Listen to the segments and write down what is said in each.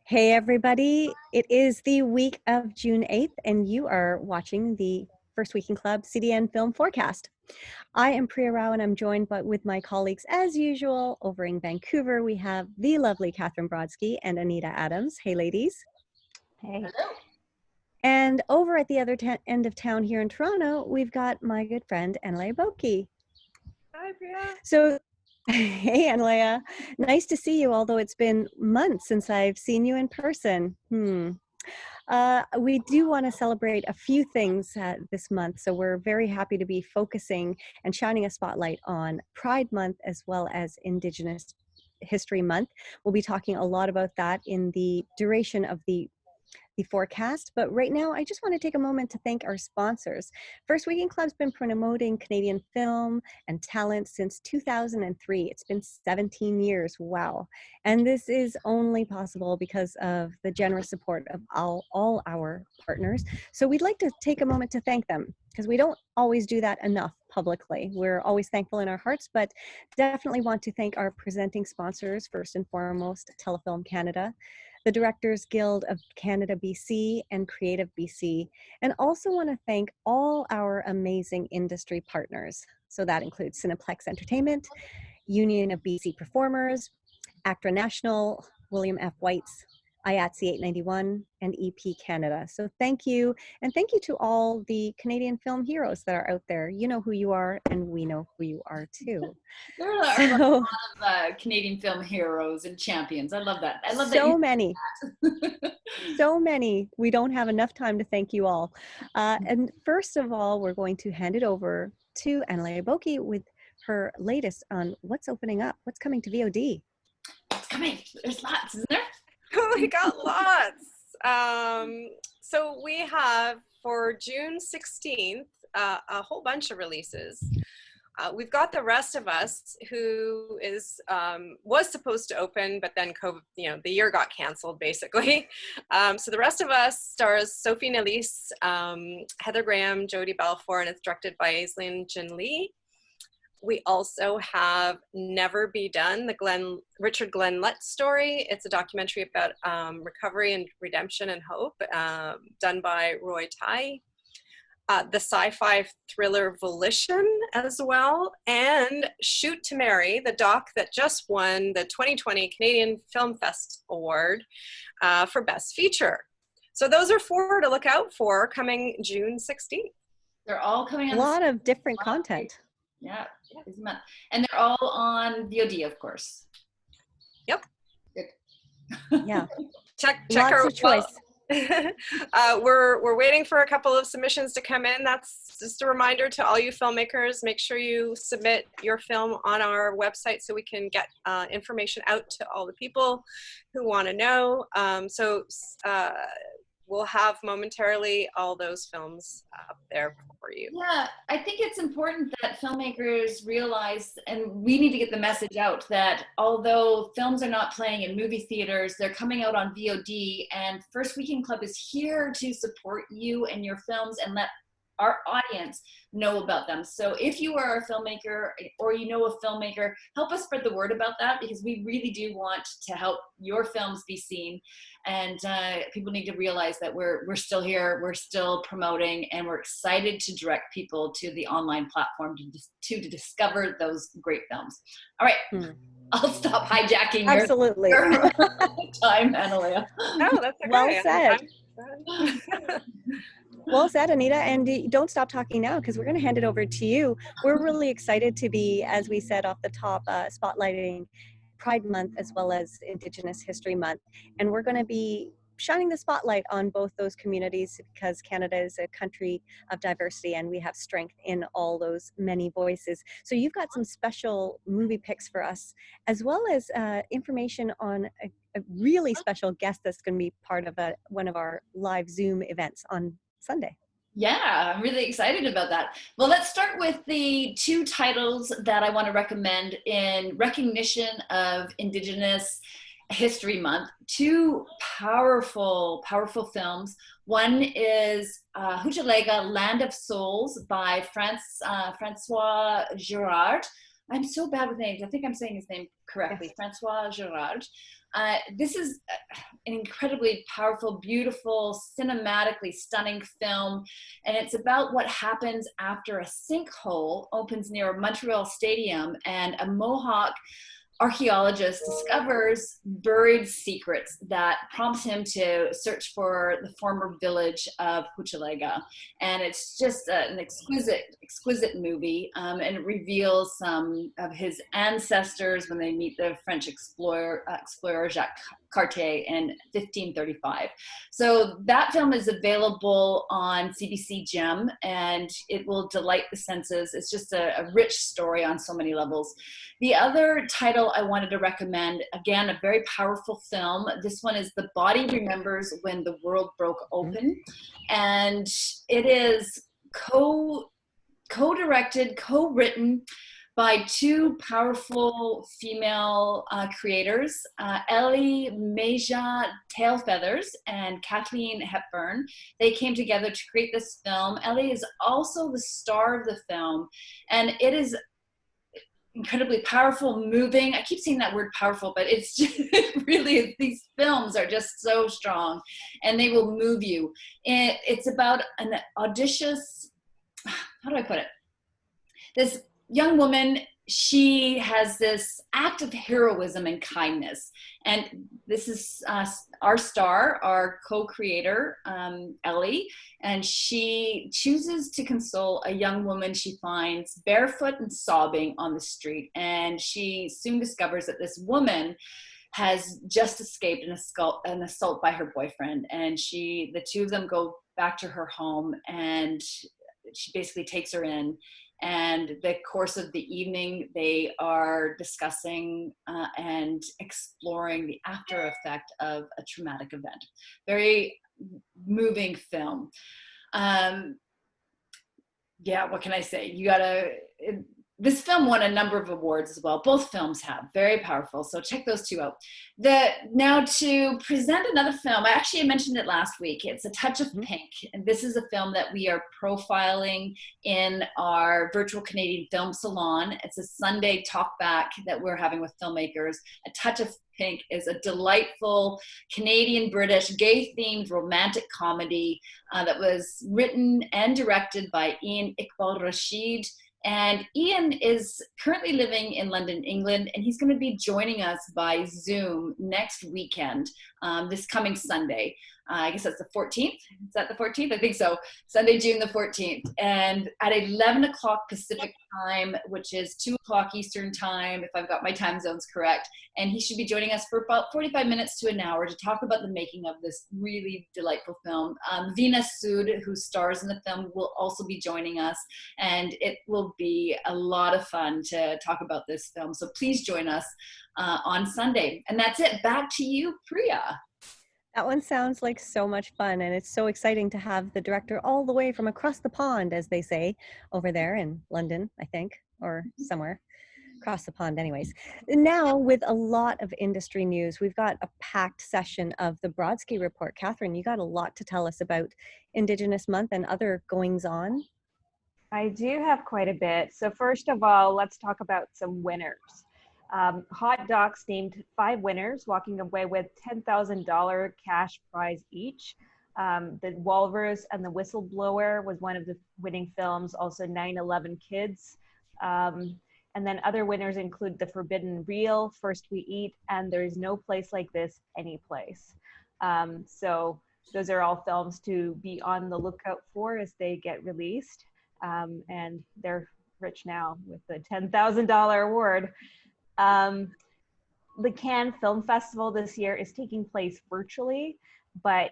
Hey, everybody. It is the week of June 8th, and you are watching the First Weekend Club CDN Film Forecast. I am Priya Rao, and I'm joined with my colleagues, as usual, over in Vancouver. We have the lovely Catherine Brodsky and Anita Adams. Hey, ladies. Hey. Hello. And over at the other end of town here in Toronto, we've got my good friend, Anlea Boki. Hi, Priya. So, hey, Anlea. Nice to see you, although it's been months since I've seen you in person. We do want to celebrate a few things this month, so we're very happy to be focusing and shining a spotlight on Pride Month as well as Indigenous History Month. We'll be talking a lot about that in the duration of the forecast. But right now, I just want to take a moment to thank our sponsors. First Weekend Club's been promoting Canadian film and talent since 2003. It's been 17 years. Wow. And this is only possible because of the generous support of all our partners. So we'd like to take a moment to thank them because we don't always do that enough publicly. We're always thankful in our hearts, but definitely want to thank our presenting sponsors, first and foremost, Telefilm Canada, the Directors Guild of Canada BC, and Creative BC, and also want to thank all our amazing industry partners. So that includes Cineplex Entertainment, Union of BC Performers, ACTRA National, William F. White's, IATSE 891, and EP Canada. So thank you, and thank you to all the Canadian film heroes that are out there. You know who you are, and we know who you are too. There are a lot of Canadian film heroes and champions. I love that. I love that. So many. So many. We don't have enough time to thank you all. And first of all, we're going to hand it over to Anlea Boki with her latest on what's opening up, what's coming to VOD. It's coming. There's lots, isn't there? We got lots. So we have for June 16th a whole bunch of releases. We've got The Rest of Us, who was supposed to open, but then COVID, the year got canceled basically. So The Rest of Us stars Sophie Nélisse, Heather Graham, Jodie Balfour, and it's directed by Aislinn Jin Lee. We also have Never Be Done, the Richard Glenn Lett story. It's a documentary about recovery and redemption and hope, done by Roy Thai. The sci-fi thriller Volition as well, and Shoot to Marry, the doc that just won the 2020 Canadian Film Fest Award for Best Feature. So those are 4 to look out for coming June 16th. They're all coming on a lot of different content. Yeah, and they're all on VOD, of course. Yep. Good. Yeah. check Lots our of choice. We're waiting for a couple of submissions to come in. That's just a reminder to all you filmmakers. Make sure you submit your film on our website so we can get information out to all the people who want to know. We'll have momentarily all those films up there for you. Yeah, I think it's important that filmmakers realize, and we need to get the message out, that although films are not playing in movie theaters, they're coming out on VOD, and First Weekend Club is here to support you and your films and let our audience know about them. So if you are a filmmaker or you know a filmmaker, help us spread the word about that, because we really do want to help your films be seen. And people need to realize that we're still here, we're still promoting, and we're excited to direct people to the online platform to discover those great films. All right, I'll stop hijacking Absolutely. your time, Anlea. No, that's okay. Well said. Well said, Anita, and don't stop talking now because we're going to hand it over to you. We're really excited to be, as we said off the top, spotlighting Pride Month as well as Indigenous History Month, and we're going to be shining the spotlight on both those communities because Canada is a country of diversity and we have strength in all those many voices. So you've got some special movie picks for us, as well as information on a really special guest that's going to be part of one of our live Zoom events on Sunday. Yeah, I'm really excited about that. Well, let's start with the 2 titles that I want to recommend in recognition of Indigenous History Month. 2 powerful films. One is Hochelaga, Land of Souls by Francois Girard, I'm so bad with names. I think I'm saying his name correctly. Yes. Francois Girard. This is an incredibly powerful, beautiful, cinematically stunning film. And it's about what happens after a sinkhole opens near Montreal Stadium and a Mohawk archaeologist discovers buried secrets that prompts him to search for the former village of Hochelaga. And it's just an exquisite movie. And it reveals some of his ancestors when they meet the French explorer Jacques Cartier in 1535. So that film is available on CBC Gem, and it will delight the senses. It's just a rich story on so many levels. The other title I wanted to recommend, again, a very powerful film. This one is The Body Remembers When the World Broke Open. And it is co-directed, co-written by two powerful female creators, Ellie Meja Tailfeathers and Kathleen Hepburn. They came together to create this film. Ellie is also the star of the film, and it is incredibly powerful, moving. I keep saying that word powerful, but it's just really, these films are just so strong and they will move you. It's about an audacious, how do I put it? This young woman, she has this act of heroism and kindness. And this is our star, our co-creator, Ellie, and she chooses to console a young woman she finds barefoot and sobbing on the street. And she soon discovers that this woman has just escaped an assault by her boyfriend. And the two of them go back to her home, and she basically takes her in. And the course of the evening, they are discussing and exploring the after effect of a traumatic event. Very moving film. Yeah, what can I say? This film won a number of awards as well. Both films have, very powerful. So check those two out. Now to present another film, I actually mentioned it last week. It's A Touch of Pink. And this is a film that we are profiling in our virtual Canadian Film Salon. It's a Sunday talk back that we're having with filmmakers. A Touch of Pink is a delightful Canadian-British gay-themed romantic comedy that was written and directed by Ian Iqbal Rashid. And Ian is currently living in London, England, and he's going to be joining us by Zoom next weekend, this coming Sunday. I guess that's the 14th. Is that the 14th? I think so. Sunday, June the 14th. And at 11 o'clock Pacific time, which is 2 o'clock Eastern time, if I've got my time zones correct. And he should be joining us for about 45 minutes to an hour to talk about the making of this really delightful film. Veena Sood, who stars in the film, will also be joining us. And it will be a lot of fun to talk about this film. So please join us on Sunday. And that's it. Back to you, Priya. That one sounds like so much fun, and it's so exciting to have the director all the way from across the pond, as they say, over there in London, I think, or somewhere across the pond anyways. Now, with a lot of industry news, we've got a packed session of the Brodsky Report. Catherine, you got a lot to tell us about Indigenous Month and other goings-on. I do have quite a bit. So first of all, let's talk about some winners. Hot Docs named 5 winners, walking away with $10,000 cash prize each. The Walrus and the Whistleblower was one of the winning films, also 9/11 Kids. And then other winners include The Forbidden Reel, First We Eat, and There's No Place Like This Anyplace. So those are all films to be on the lookout for as they get released. And they're rich now with the $10,000 award. The Cannes Film Festival this year is taking place virtually, but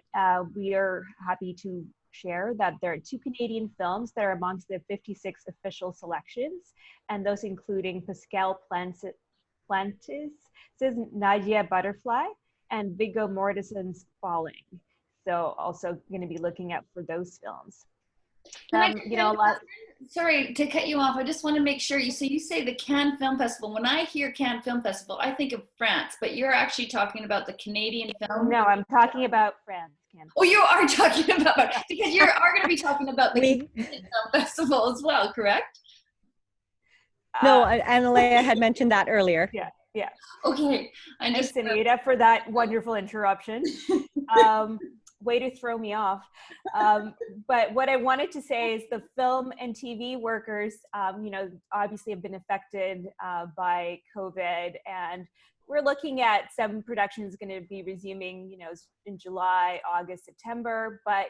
we are happy to share that there are 2 Canadian films that are amongst the 56 official selections, and those including Pascal Plantis' Nadia Butterfly and Viggo Mortensen's Falling. So also going to be looking out for those films. Sorry to cut you off. I just want to make sure you say the Cannes Film Festival. When I hear Cannes Film Festival, I think of France, but you're actually talking about the Canadian film. No, I'm talking about France. Cannes. Oh, you are talking about, because you are going to be talking about the Canadian Film Festival as well, correct? No, Analea had mentioned that earlier. Yeah, yeah. Okay, I Thanks, just Anita, for that wonderful interruption. Way to throw me off. But what I wanted to say is the film and TV workers, obviously have been affected by COVID, and we're looking at some productions going to be resuming, in July, August, September, but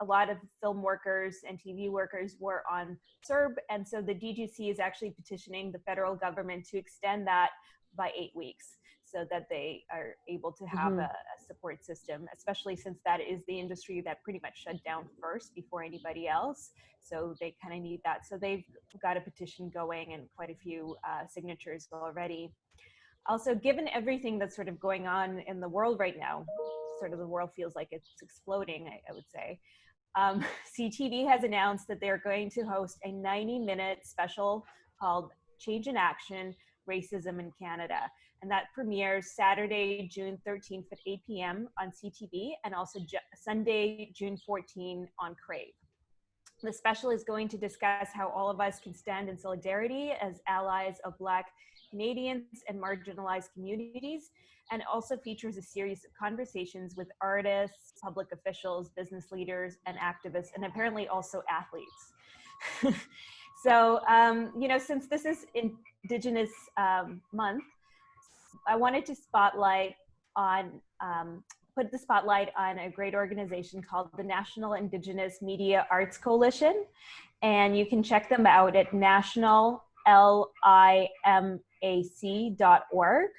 a lot of film workers and TV workers were on CERB, and so the DGC is actually petitioning the federal government to extend that by 8 weeks, so that they are able to have a support system, especially since that is the industry that pretty much shut down first before anybody else. So they kind of need that. So they've got a petition going and quite a few signatures already. Also, given everything that's sort of going on in the world right now, sort of the world feels like it's exploding, I would say. CTV has announced that they're going to host a 90-minute special called Change in Action, Racism in Canada. And that premieres Saturday, June 13th at 8 p.m. on CTV, and also Sunday, June 14 on Crave. The special is going to discuss how all of us can stand in solidarity as allies of Black Canadians and marginalized communities, and also features a series of conversations with artists, public officials, business leaders, and activists, and apparently also athletes. So, since this is Indigenous month, I wanted to put the spotlight on a great organization called the National Indigenous Media Arts Coalition. And you can check them out at nationallimac.org.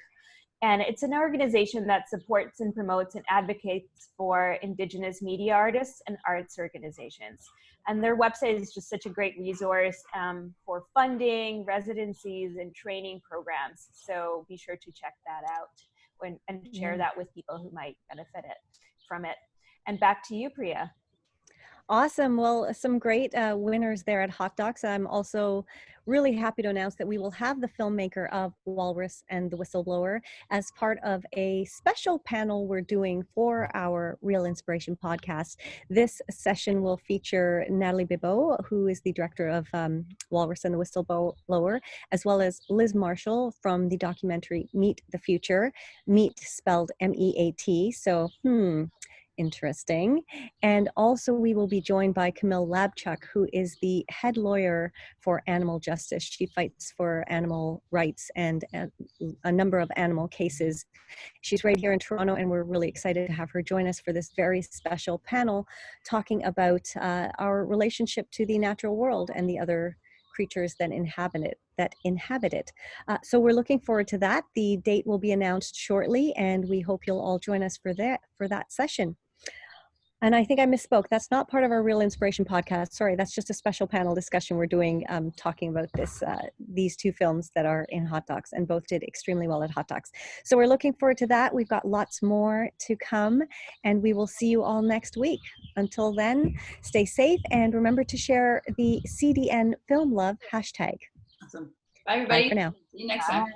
And it's an organization that supports and promotes and advocates for Indigenous media artists and arts organizations. And their website is just such a great resource for funding, residencies, and training programs. So be sure to check that out and share that with people who might benefit from it. And back to you, Priya. Awesome. Well, some great winners there at Hot Docs. I'm also really happy to announce that we will have the filmmaker of Walrus and the Whistleblower as part of a special panel we're doing for our Real Inspiration podcast. This session will feature Natalie Bibeau, who is the director of Walrus and the Whistleblower, as well as Liz Marshall from the documentary Meat the Future. Meat spelled M-E-A-T. So, interesting. And also we will be joined by Camille Labchuk, who is the head lawyer for animal justice. She fights for animal rights and a number of animal cases. She's right here in Toronto, and we're really excited to have her join us for this very special panel talking about our relationship to the natural world and the other creatures that inhabit it. So we're looking forward to that. The date will be announced shortly, and we hope you'll all join us for that session. And I think I misspoke. That's not part of our Real Inspiration podcast. Sorry, that's just a special panel discussion we're doing, talking about these two films that are in Hot Docs, and both did extremely well at Hot Docs. So we're looking forward to that. We've got lots more to come, and we will see you all next week. Until then, stay safe, and remember to share the CDN Film Love hashtag. Awesome. Bye, everybody. Bye for now. See you next time. Bye.